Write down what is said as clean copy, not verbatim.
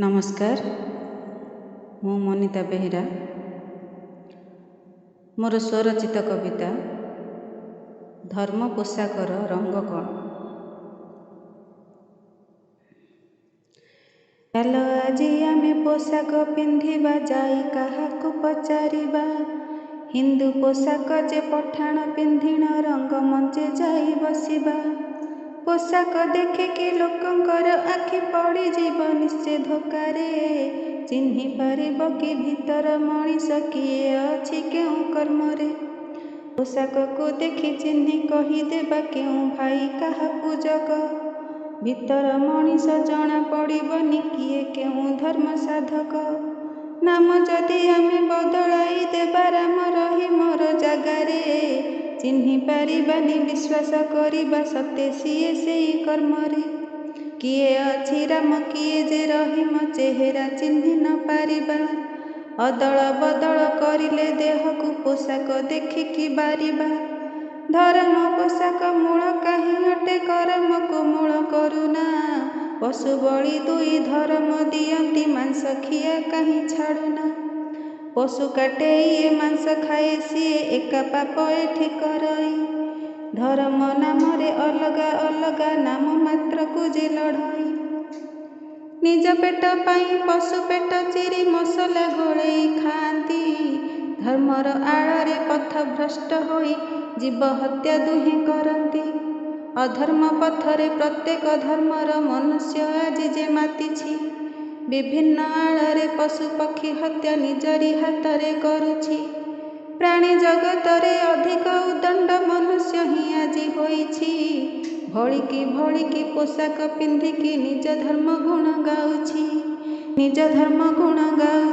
नमस्कार, मु मनिता बेहेरा। मोर स्वरचित कविता धर्म पोशाकर रंग कण। चल आजी आमे पोशाक पिंधिबा जाई काहाकु पचारिबा। हिंदू पोशाक जे पठाण पिंधिण रंग मंचे जाई बसिबा। पोशाक देखिकी लोकंकर आखि पड़ी जीव निश्चय धोकारे। चिन्हि पारिब कि भीतर मनीष किए अछि केउ कर्मरे। पोशाक को देखि चिन्हि कहीदेबा केउ भाई काहा पूजक। भीतर मनीष जना पड़िबनि किए केउ धर्म साधक। नाम जदि आमे बदलाई देबा राम रही मोर जागारे। चिन्हि पारिबानि विश्वास करिबा सत्य सिए सेई कर्मरे। किए अछि राम किए जे रहीम चेहेरा चिन्हि न पारिबा। अदल बदल करिले देहकु पोशाक देखिकी बारिबा। धर्म पोशाक मूल काहि अटे कर्मको मूल करुणा। पशु बळी दुई धर्म दियंती मांस खिया काहि छाड़ुना। पशु काटे इए मांस खाए सिए एका पाप एठी करई। धर्म नामरे अलगा अलगा नाम मात्र को जे लड़ई। निज पेट पाई पशु पेट चिरी मसला गोळेई खाती। धर्मर आड़े पथ भ्रष्ट होई जीव हत्या दुहे करती। अधर्म पथरे प्रत्येक धर्मर मनुष्य आज जे मातिछि। विभिन्न आड़े पशु पक्षी हत्या निजरी हातरे करुछि। प्राणी जगतरे अधिक उदंड मनुष्य ही आजी होइछि। भଳିकी पोशाक पिंधिकी निज धर्म गुण गाउछि। निज धर्म गुण गाउ